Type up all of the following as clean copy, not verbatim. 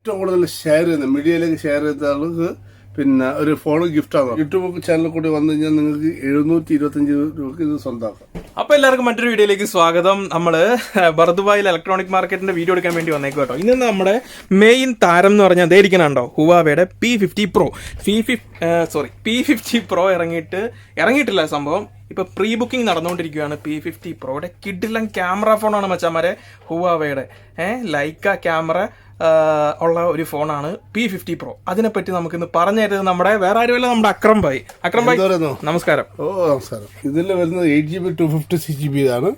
ഏറ്റവും കൂടുതൽ ഷെയർ ചെയ്യുന്നത് മീഡിയയിലേക്ക് ഷെയർ ചെയ്ത ആൾക്ക് പിന്നെ ഒരു ഫോൺ ഗിഫ്റ്റ് ആകും. യൂട്യൂബ് ചാനലിൽ കൂടി വന്നു കഴിഞ്ഞാൽ നിങ്ങൾക്ക് 725 രൂപക്ക് ഇത് സ്വന്തമാക്കാം. അപ്പൊ എല്ലാവർക്കും മറ്റൊരു വീഡിയോയിലേക്ക് സ്വാഗതം. നമ്മള് ബർ ദുബായിൽ ഇലക്ട്രോണിക് മാർക്കറ്റിന്റെ വീഡിയോ എടുക്കാൻ വേണ്ടി വന്നേക്കും കേട്ടോ. ഇന്ന് നമ്മുടെ മെയിൻ താരം എന്ന് പറഞ്ഞാൽ അതേ ഇരിക്കണുണ്ടോ, ഹുവാവയുടെ P50 Pro P50 Pro ഇറങ്ങിയിട്ടില്ല സംഭവം. ഇപ്പൊ പ്രീ ബുക്കിംഗ് നടന്നുകൊണ്ടിരിക്കുകയാണ്. P50 Proയുടെ കിഡിലൻ ക്യാമറ ഫോണാണ് മച്ചാമാരെ, ഹുവാവയുടെ ലൈക്ക ക്യാമറ ഉള്ള ഒരു ഫോണാണ് P50 Pro. അതിനെപ്പറ്റി നമുക്ക് ഇന്ന് പറഞ്ഞു തരുന്നത് നമ്മുടെ വേറെ ആരുമല്ല, നമ്മുടെ അക്രം ഭായ്. അക്രം ഭായ് നമസ്കാരം. ഓ നമസ്കാരം. ഇതിൽ വരുന്നത് 8GB 256GB ആണ്.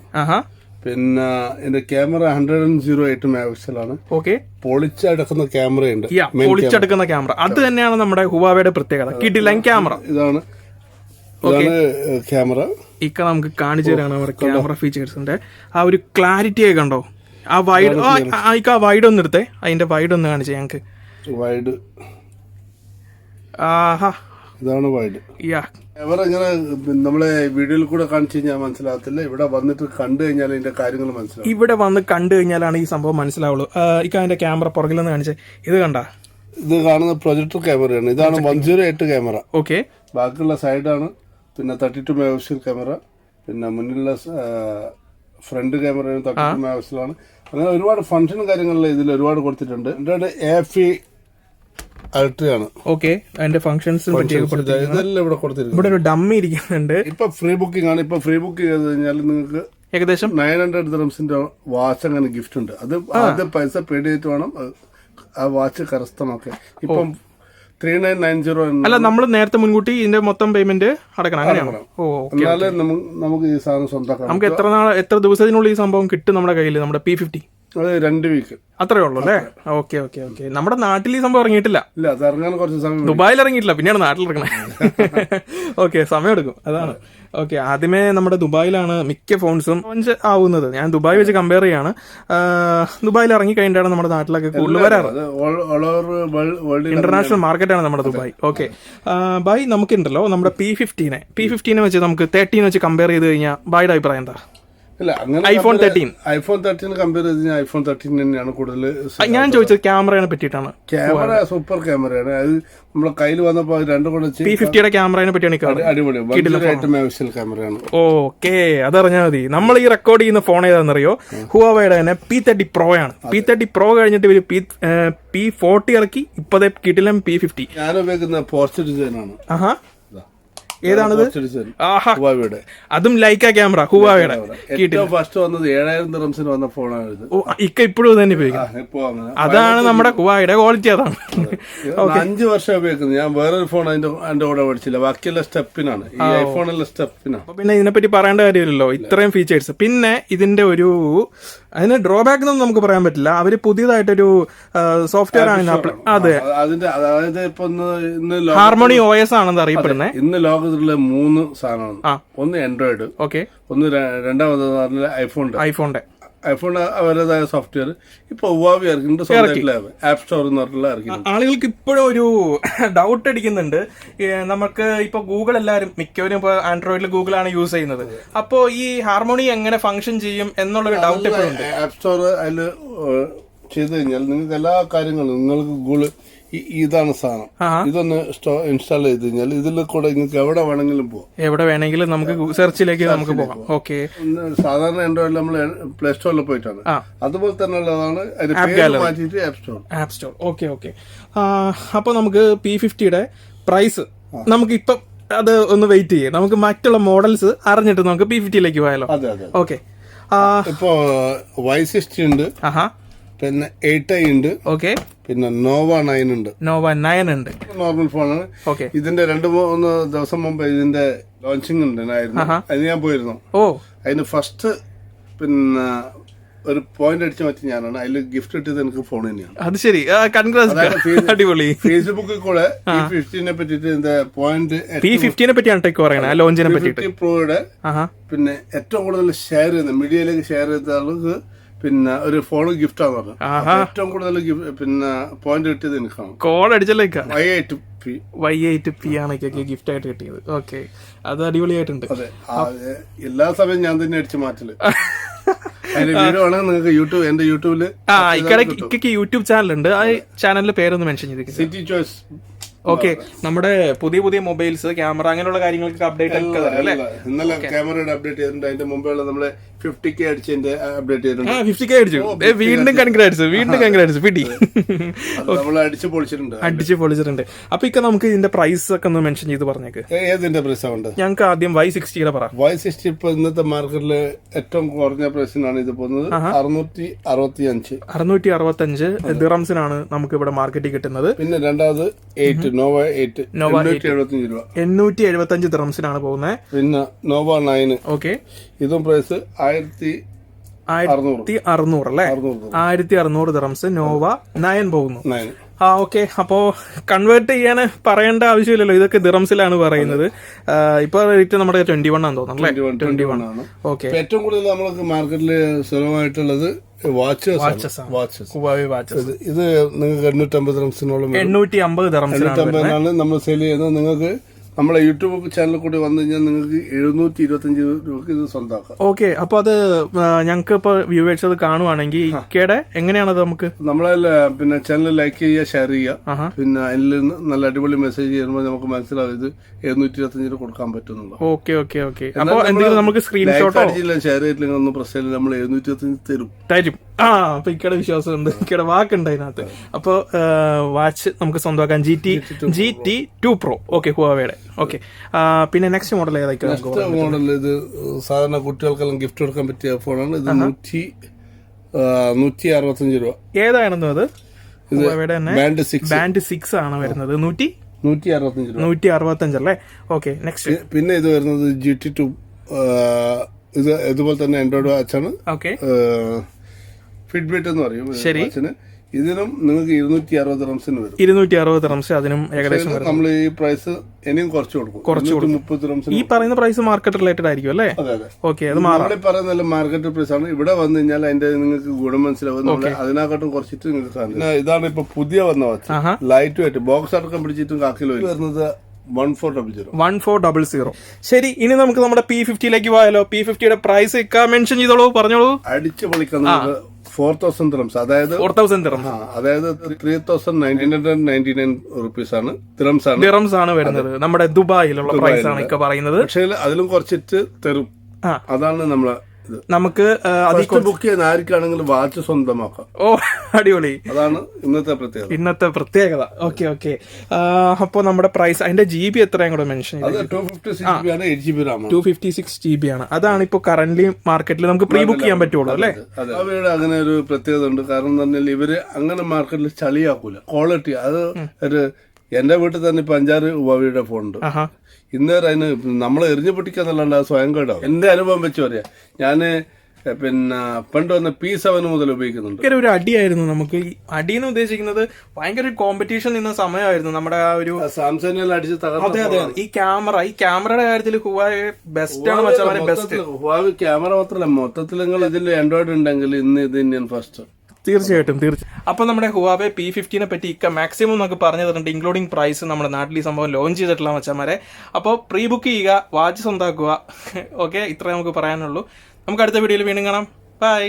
പിന്നെ ഇതിന്റെ ക്യാമറ 108 മെഗാപിക്സൽ ആണ്. ഓക്കെ, പൊളിച്ചെടുക്കുന്ന ക്യാമറയുണ്ട്. പൊളിച്ചെടുക്കുന്ന ക്യാമറ അത് തന്നെയാണ് നമ്മുടെ ഹുവാവയുടെ പ്രത്യേകത, കിഡിലൻ ക്യാമറ. ഇതാണ് ക്യാമറ. ഇക്ക നമുക്ക് കാണിച്ചു തരാണ് നമ്മുടെ ക്യാമറ ഫീച്ചേഴ്സിന്റെ ആ ഒരു ക്ലാരിറ്റി ഒക്കെ കണ്ടോ. ആ വൈഡ് ആ വൈഡ് ഒന്ന് എടുത്തേ, അതിന്റെ വൈഡ് ഒന്ന് കാണിച്ചേ ഞങ്ങക്ക്. വൈഡ് ആഹാ, ഇതാണ് വൈഡ്. ക്യാമറ ഇങ്ങനെ നമ്മളെ വീഡിയോയിൽ കൂടെ കാണിച്ചു കഴിഞ്ഞാൽ മനസ്സിലാകത്തില്ല. ഇവിടെ വന്നിട്ട് കണ്ടു കഴിഞ്ഞാൽ ഇതിന്റെ കാര്യങ്ങൾ മനസ്സിലാവും. ഇവിടെ വന്ന് കണ്ടു കഴിഞ്ഞാലാണ് ഈ സംഭവം മനസ്സിലാവുള്ളൂ. ഇക്ക അതിന്റെ ക്യാമറ പുറകിലൊന്ന് കാണിച്ചേ. ഇത് കണ്ട, ഇത് കാണുന്ന പ്രൊജക്ടർ ക്യാമറയാണ്. ഇതാണ് 108 ക്യാമറ. ഓക്കെ, ബാക്കിയുള്ള സൈഡാണ്. പിന്നെ 32 മെഗാപിക്സൽ ക്യാമറ. പിന്നെ മുന്നിലുള്ള ഫ്രണ്ട് ക്യാമറ 32 മെഗാപിക്സലാണ്. അങ്ങനെ ഒരുപാട് ഫംഗ്ഷനും കാര്യങ്ങളിലും ഇതിൽ ഒരുപാട് കൊടുത്തിട്ടുണ്ട്. AFE അൾട്രയാണ്. ഓക്കെ, അതിന്റെ ഫംഗ്ഷൻസ് ഇതെല്ലാം ഇവിടെ കൊടുത്തിട്ടുണ്ട്. ഇവിടെ ഒരു ഡമ്മി ഇരിക്കുന്നുണ്ട്. ഇപ്പൊ ഫ്രീ ബുക്കിംഗ് ആണ്. ഇപ്പൊ ഫ്രീ ബുക്ക് ചെയ്ത് കഴിഞ്ഞാൽ നിങ്ങൾക്ക് ഏകദേശം 900 ദിർഹംസിന്റെ വാച്ച് അങ്ങനെ ഗിഫ്റ്റ് ഉണ്ട്. അത് ആദ്യം പൈസ പേ ചെയ്തിട്ട് വേണം ആ വാച്ച് കരസ്ഥമാക്കാൻ. ഇപ്പം 3990 അല്ല, നമ്മൾ നേരത്തെ മുൻകൂട്ടി ഇതിന്റെ മൊത്തം പേയ്മെന്റ് അടക്കണം, അങ്ങനെയാണോ? എന്നാലേ നമുക്ക് ഈ സാധനം സ്വന്തമാക്കാം. നമുക്ക് എത്ര ദിവസത്തിനുള്ളിൽ ഈ സംഭവം കിട്ടും നമ്മുടെ കയ്യിൽ, നമ്മുടെ P50? 2 വീക്ക് അത്രേ ഉള്ളൂ അല്ലേ? Okay okay okay. നമ്മുടെ നാട്ടിൽ ഈ സംഭവം ഇറങ്ങിയിട്ടില്ല. ഇല്ല, അത് ഇറങ്ങാൻ കുറച്ച് സമയം. ദുബായിൽ ഇറങ്ങിയിട്ടില്ല, പിന്നെയാണ് നാട്ടിൽ ഇറങ്ങണേ. ഓക്കെ, സമയം എടുക്കും, അതാണ്. ഓക്കെ, ആദ്യമേ നമ്മുടെ ദുബായിലാണ് മിക്ക ഫോൺസും ലോഞ്ച് ആവുന്നത്. ഞാൻ ദുബായ് വെച്ച് കമ്പയർ ചെയ്യാണ്. ദുബായിൽ ഇറങ്ങി കഴിഞ്ഞിട്ടാണ് നമ്മുടെ നാട്ടിലൊക്കെ കൂടുതൽ വരാറ്. ഇന്റർനാഷണൽ മാർക്കറ്റാണ് നമ്മുടെ ദുബായ്. ഓക്കെ ബൈ, നമുക്കുണ്ടല്ലോ നമ്മുടെ P50 വെച്ച് നമുക്ക് 13 വെച്ച് കമ്പയർ ചെയ്ത് കഴിഞ്ഞാൽ ബൈയുടെ അഭിപ്രായം എന്താ? ഇല്ല, അങ്ങനെ iPhone 13 കമ്പയർ ചെയ്ത് കഴിഞ്ഞാൽ iPhone 13 തന്നെയാണ് കൂടുതൽ. ഞാൻ ചോദിച്ചത് ക്യാമറയെ പറ്റിയിട്ടാണ്. ക്യാമറ സൂപ്പർ ക്യാമറയാണ്. അത് നമ്മളെ കയ്യിൽ വന്നപ്പോൾ രണ്ടും കൂടെ P50യുടെ ക്യാമറയെ പറ്റിയാണ്. അടിപൊളി 108 മെഗാപിക്സൽ ക്യാമറയാണ്. ഓക്കെ, അതറിഞ്ഞാൽ മതി. നമ്മൾ ഈ റെക്കോർഡ് ചെയ്യുന്ന ഫോൺ ഏതാണെന്നറിയോ? ഹുവാവയുടെ തന്നെ P30 Pro ആണ്. P30 Pro കഴിഞ്ഞിട്ട് ഇവര് P40 ഇറക്കി. ഇപ്പതേ കിട്ടില്ല P50. ഞാൻ ഉപയോഗിക്കുന്ന പോസ്റ്റ് ഡിസൈനാണ്. ഏതാണിത്? ഹുവാവയുടെ. അതും ലൈക്ക ക്യാമറ, ഹുവാവയുടെ. ഫസ്റ്റ് വന്നത് 7000 ദിർഹംസിന് വന്ന ഫോണാണ് ഇത്. ഇക്ക ഇപ്പോഴും തന്നെ ഉപയോഗിക്കുന്നത്. അതാണ് നമ്മുടെ ഹുവാവയുടെ ക്വാളിറ്റി, അതാണ്. 5 വർഷം ഉപയോഗിക്കുന്നത്. ഞാൻ വേറൊരു ഫോൺ അതിന്റെ കൂടെ പഠിച്ചില്ല. ബാക്കിയുള്ള സ്റ്റെപ്പിനാണ്, ഈ ഐഫോണിലെ സ്റ്റെപ്പിനാണ്. പിന്നെ ഇതിനെപ്പറ്റി പറയേണ്ട കാര്യമില്ലല്ലോ, ഇത്രയും ഫീച്ചേഴ്സ്. പിന്നെ ഇതിന്റെ അതിന് ഡ്രോബാക്ക് ഒന്നും നമുക്ക് പറയാൻ പറ്റില്ല. അവര് പുതിയതായിട്ടൊരു സോഫ്റ്റ്വെയർ ആണ്. അതെ, അതിന്റെ അതായത് ഇപ്പൊ ഹാർമോണി OS ആണെന്ന് അറിയപ്പെടുന്നത്. ഇന്ന് ലോകത്തിലുള്ള 3 സാധനമാണ്. ഒന്ന് ആൻഡ്രോയിഡ്, ഓക്കെ. ഒന്ന് രണ്ടാമത് ഐഫോണിന്റെ അവരുടേതായ സോഫ്റ്റ്വെയർ ഇപ്പൊ ഹുവാവി ഇറക്കിയിട്ടുണ്ട്. ആപ്പ് സ്റ്റോർ എന്ന് പറഞ്ഞിട്ടുള്ള ഇറക്കിയിട്ടുണ്ട്. ആളുകൾക്ക് ഇപ്പോഴും ഒരു ഡൗട്ട് അടിക്കുന്നുണ്ട്. നമുക്ക് ഇപ്പൊ ഗൂഗിൾ എല്ലാവരും മിക്കവരും ഇപ്പൊ ആൻഡ്രോയിഡിൽ ഗൂഗിൾ ആണ് യൂസ് ചെയ്യുന്നത്. അപ്പോ ഈ ഹാർമോണി എങ്ങനെ ഫംഗ്ഷൻ ചെയ്യും എന്നുള്ളൊരു ഡൗട്ട് ഇപ്പോഴും ഉണ്ട്. ആപ്പ് സ്റ്റോർ അതിൽ ചെയ്ത് കഴിഞ്ഞാൽ നിങ്ങൾക്ക് എല്ലാ കാര്യങ്ങളും നിങ്ങൾക്ക് ഗൂഗിൾ ഇതാണ് സാധനം. ഇതൊന്ന് ഇൻസ്റ്റാൾ ചെയ്ത് കഴിഞ്ഞാൽ ഇതിൽ കൂടെ നിങ്ങൾക്ക് എവിടെ വേണമെങ്കിലും പോവാം. എവിടെ വേണമെങ്കിലും നമുക്ക് സെർച്ചിലേക്ക് നമുക്ക് പോകാം. ഓക്കെ, സാധാരണ ആൻഡ്രോയിഡിൽ നമ്മൾ പ്ലേ സ്റ്റോറിൽ പോയിട്ടാണ്. അതുപോലെ തന്നെ ഉള്ളതാണ് മാറ്റിയിട്ട് ആപ്പ് സ്റ്റോർ. Okay okay. അപ്പൊ നമുക്ക് P50യുടെ പ്രൈസ് നമുക്ക് ഇപ്പൊ അത് ഒന്ന് വെയിറ്റ് ചെയ്യാം. നമുക്ക് മറ്റുള്ള മോഡൽസ് അറിഞ്ഞിട്ട് നമുക്ക് P50യിലേക്ക് പോയാലോ? ഓക്കെ, ഇപ്പോ Y60 ഉണ്ട്, പിന്നെ 8i ഉണ്ട്, ഓക്കെ. പിന്നെ നോവ 9 ഉണ്ട്. നോർമൽ ഫോണാണ്. ഇതിന്റെ 2-3 ദിവസം മുമ്പ് ഇതിന്റെ ലോഞ്ചിങ് ഉണ്ടായിരുന്നു. അതിന് ഞാൻ പോയിരുന്നു. അതിന് ഫസ്റ്റ് പിന്നെ ഒരു പോയിന്റ് അടിച്ചു മാറ്റി ഞാനാണ്. അതിൽ ഗിഫ്റ്റ് കിട്ടിയത് എനിക്ക് ഫോൺ തന്നെയാണ്. അത് ശരി, അടിപൊളി. ഫേസ്ബുക്കിൽ കൂടെ P50നെ പറ്റിയിട്ട് പോയിന്റ് P50നെ പറ്റിയാണ് പറയുന്നത്, ലോഞ്ചിനെ പറ്റി. പ്രോയുടെ പിന്നെ ഏറ്റവും കൂടുതൽ ഷെയർ ചെയ്യുന്നത് മീഡിയയിലേക്ക് ഷെയർ ചെയ്ത ആൾക്ക് പിന്നെ ഒരു ഫോൺ ഗിഫ്റ്റ് ആണെന്ന് പറഞ്ഞു. ഏറ്റവും കൂടുതൽ പിന്നെ പോയിന്റ് കിട്ടിയത് എനിക്കാണ്. കോൾ അടിച്ചല്ലേക്കാ Y80P ആണ് ഗിഫ്റ്റ് ആയിട്ട് കിട്ടിയത്. ഓക്കെ, അത് അടിപൊളിയായിട്ടുണ്ട്. അതെ, എല്ലാ സമയം ഞാൻ തന്നെ അടിച്ചു മാറ്റല്. അതിന്റെ വീഡിയോ ആണെങ്കിൽ നിങ്ങൾക്ക് എന്റെ യൂട്യൂബില് ഇക്കയ്ക്ക് യൂട്യൂബ് ചാനലുണ്ട്. ആ ചാനലിന്റെ പേരൊന്ന് മെൻഷൻ ചെയ്തേക്ക്. City choice. ഓക്കെ, നമ്മുടെ പുതിയ മൊബൈൽസ്, ക്യാമറ, അങ്ങനെയുള്ള കാര്യങ്ങൾക്ക് അപ്ഡേറ്റ് ഒക്കെ തരാം അല്ലേ? ഇന്നലെ ക്യാമറയുടെ അപ്ഡേറ്റ് ചെയ്തിട്ടുണ്ട്. അതിന്റെ മുമ്പുള്ള നമ്മളെ 50K അടിച്ചതിന്റെ അപ്ഡേറ്റ് ചെയ്തിട്ടുണ്ട്. 50K അടിച്ചു. വീണ്ടും കൺഗ്രാറ്റ്സ് പിടി. നമ്മൾ അടിച്ചു പൊളിച്ചിട്ടുണ്ട്. അപ്പൊ ഇക്ക നമുക്ക് ഇതിന്റെ പ്രൈസ് ഒക്കെ ഒന്ന് മെൻഷൻ ചെയ്ത് പറഞ്ഞേക്ക്. ഏതിന്റെ പ്രൈസ് ഉണ്ട്? ഞങ്ങൾക്ക് ആദ്യം Y60 പറ. Y60 ഇപ്പൊ ഇന്നത്തെ മാർക്കറ്റില് ഏറ്റവും കുറഞ്ഞ പ്രൈസിനാണ് ഇത് പോകുന്നത്. 665 ദിറംസിനാണ് നമുക്ക് ഇവിടെ മാർക്കറ്റിൽ കിട്ടുന്നത്. പിന്നെ രണ്ടാമത് നോവ 8 875 ദിറംസിനാണ് പോകുന്നത്. പിന്നെ നോവ 9. ഓക്കെ, ഇതും പ്രൈസ് 1600 അല്ലേ? 1600 ദിറംസ് നോവ 9 പോകുന്നു. ഓക്കെ, അപ്പോ കൺവേർട്ട് ചെയ്യാൻ പറയേണ്ട ആവശ്യമില്ലല്ലോ, ഇതൊക്കെ ദിറംസിലാണ് പറയുന്നത്. ഇപ്പൊ റേറ്റ് നമ്മുടെ 21 ആണെന്ന് തോന്നുന്നു അല്ലേ? 21 ആണ്. ഓക്കെ, ഏറ്റവും കൂടുതൽ നമ്മൾക്ക് മാർക്കറ്റിൽ സുലഭമായിട്ടുള്ളത് വാച്ചസ്. Huawei watches. ഇത് നിങ്ങൾക്ക് 850 ദിറംസിനോളം 850 ദിറംസിനാണ് നമ്മൾ സെയിൽ ചെയ്യുന്നത്. നിങ്ങൾക്ക് നമ്മളെ യൂട്യൂബ് ചാനലിൽ കൂടി വന്നു കഴിഞ്ഞാൽ നിങ്ങൾക്ക് 725 രൂപക്ക് ഇത് സ്വന്തമാക്കാം. ഓക്കെ, അപ്പൊ അത് ഞങ്ങൾക്ക് ഇപ്പൊ വ്യൂവേഴ്സ് അത് കാണുവാണെങ്കിൽ ഇക്കയുടെ എങ്ങനെയാണത് നമുക്ക് നമ്മളെ പിന്നെ ചാനൽ ലൈക്ക് ചെയ്യുക, ഷെയർ ചെയ്യുക. പിന്നെ അതിൽ നല്ല അടിപൊളി മെസ്സേജ് ചെയ്യുമ്പോൾ നമുക്ക് മനസ്സിലാവും ഇത് 725 കൊടുക്കാൻ പറ്റുന്നുള്ളൂ. ഓക്കെ, അപ്പൊ എന്തെങ്കിലും നമുക്ക് സ്ക്രീൻഷോട്ടോ ഷെയർ ചെയ്തില്ലെങ്കിൽ ഒന്നും പ്രശ്നമില്ല, നമ്മൾ 725 തരും. അപ്പൊ ഇക്കയുടെ വിശ്വാസമുണ്ട്, ഇക്കയുടെ വാക്കുണ്ട് അതിനകത്ത്. അപ്പൊ വാച്ച് നമുക്ക് സ്വന്തമാക്കാം. GT2 Pro. ഓക്കെ, ഹുവാവേയുടെ. ഓക്കെ, പിന്നെ നെക്സ്റ്റ് മോഡൽ ഏതായിരിക്കും? നെക്സ്റ്റ് മോഡൽ ഇത് സാധാരണ കുട്ടികൾക്കെല്ലാം ഗിഫ്റ്റ് കൊടുക്കാൻ പറ്റിയ ഫോണാണ്. ഇത് 165 രൂപ. ഏതാണെന്നോ അത്? ഹുവാവേയുടെ തന്നെ ബാൻഡ് 6 ആണ് വരുന്നത്. 165 അല്ലേ? Okay, next. പിന്നെ ഇത് വരുന്നത് GT2. ഇത് ഇതുപോലെ തന്നെ ആൻഡ്രോയിഡ് വാച്ചാണ്. ഓക്കെ, ഫിറ്റ്ബിറ്റ് എന്ന് പറയും. ശരി. ഇതിനും നിങ്ങൾക്ക് 260 ദിറംസിന് വരും. 260 ദിറംസ് അതിനും ഏകദേശം. നമ്മൾ ഈ പ്രൈസ് ഇനിയും കുറച്ച് കൊടുക്കും. 30 ദിറംസിന്. ഈ പറയുന്ന പ്രൈസ് മാർക്കറ്റ് റിലേറ്റഡ് ആയിരിക്കും അല്ലേ? അതെ. ഓക്കെ, അത് മാറി പറയുന്ന മാർക്കറ്റ് പ്രൈസ് ആണ്. ഇവിടെ വന്നു കഴിഞ്ഞാൽ അതിന്റെ നിങ്ങൾക്ക് ഗുണം മനസ്സിലാവും. അതിനെക്കാട്ടും കുറച്ചിട്ട് നിങ്ങൾക്ക് കാണും. ഇതാണ് ഇപ്പൊ പുതിയ വന്ന വാച്ച്. ലൈറ്റ് വെയിറ്റ്, ബോക്സ് അടക്കം പിടിച്ചിട്ടും കാക്കിലോ വരുന്നത് 1400. ശരി, ഇനി നമുക്ക് നമ്മുടെ P50ലേക്ക് പോയാലോ? P50യുടെ പ്രൈസ് മെൻഷൻ ചെയ്തോളൂ, പറഞ്ഞോളൂ. അടിച്ചു പൊളിക്കുന്നത് 4000 ദിറംസ്, അതായത് 4000 ദിറംസ്, അതായത് 3999 റുപ്പീസ് ആണ്. ദിറംസ് ആണ് വരുന്നത്. നമ്മുടെ ദുബായിലുള്ള പ്രൈസ് ആണ് ഇക്ക പറയുന്നത്. പക്ഷേ അതിലും കുറച്ചിട്ട് തരും. അതാണ് നമ്മളെ നമുക്ക് ബുക്ക് ചെയ്യുന്ന ആർക്കാണെങ്കിലും വാച്ച് സ്വന്തമാക്കാം. ഓ, അടിപൊളി. അതാണ് ഇന്നത്തെ പ്രത്യേകത. ഓക്കെ, അപ്പൊ നമ്മുടെ പ്രൈസ്, അതിന്റെ GB എത്രയും കൂടെ മെൻഷൻ ചെയ്ത്? 256 GB ആണ്. അതാണ് ഇപ്പൊ കറന്റ്ലി മാർക്കറ്റിൽ നമുക്ക് പ്രീ ബുക്ക് ചെയ്യാൻ പറ്റുള്ളൂ അല്ലേ? അവയുടെ അങ്ങനെ ഒരു പ്രത്യേകത ഉണ്ട്. കാരണം എന്ന് പറഞ്ഞാൽ ഇവര് അങ്ങനെ മാർക്കറ്റിൽ ചളിയാക്കൂല. ക്വാളിറ്റി അത് എന്റെ വീട്ടിൽ തന്നെ ഇപ്പൊ 5-6 Huaweiയുടെ ഫോണുണ്ട്. ഇന്നേരം അതിന് നമ്മൾ എറിഞ്ഞു പൊട്ടിക്കാന്നല്ലാണ്ട് അത് സ്വയം കേടാവും. എന്റെ അനുഭവം വെച്ച് പറയാം. ഞാന് പിന്നെ പണ്ട് വന്ന P7 മുതൽ ഉപയോഗിക്കുന്നുണ്ട്. ഒരു അടിയായിരുന്നു നമുക്ക്. അടിയെന്ന് ഉദ്ദേശിക്കുന്നത് ഭയങ്കര കോമ്പറ്റീഷൻ നിന്ന സമയമായിരുന്നു. നമ്മുടെ ആ ഒരു സാംസങ്ങിൽ അടിച്ച് തകർന്നു. ഈ ക്യാമറയുടെ കാര്യത്തിൽ Huawei ബെസ്റ്റ് ആണ്. Huawei ക്യാമറ മാത്രമല്ല, മൊത്തത്തിൽ നിങ്ങൾ ഇതിൽ ആൻഡ്രോയിഡ് ഉണ്ടെങ്കിൽ ഇന്ന് ഇത് ഇന്ത്യൻ ഫസ്റ്റ്. തീർച്ചയായിട്ടും. അപ്പൊ നമ്മുടെ Huawei P50നെ പറ്റി ഇക്ക മാക്സിമം നമുക്ക് പറഞ്ഞു തന്നിട്ടുണ്ട്, ഇൻക്ലൂഡിംഗ് പ്രൈസ്. നമ്മുടെ നാട്ടിൽ ഈ സംഭവം ലോഞ്ച് ചെയ്തിട്ടുള്ള മച്ചന്മാരെ. അപ്പോൾ പ്രീ ബുക്ക് ചെയ്യുക, വാച്ച് സ്വന്താക്കുക. ഓക്കെ, ഇത്രേ നമുക്ക് പറയാനുള്ളൂ. നമുക്ക് അടുത്ത വീഡിയോയിൽ വീണ്ടും കാണാം. ബൈ.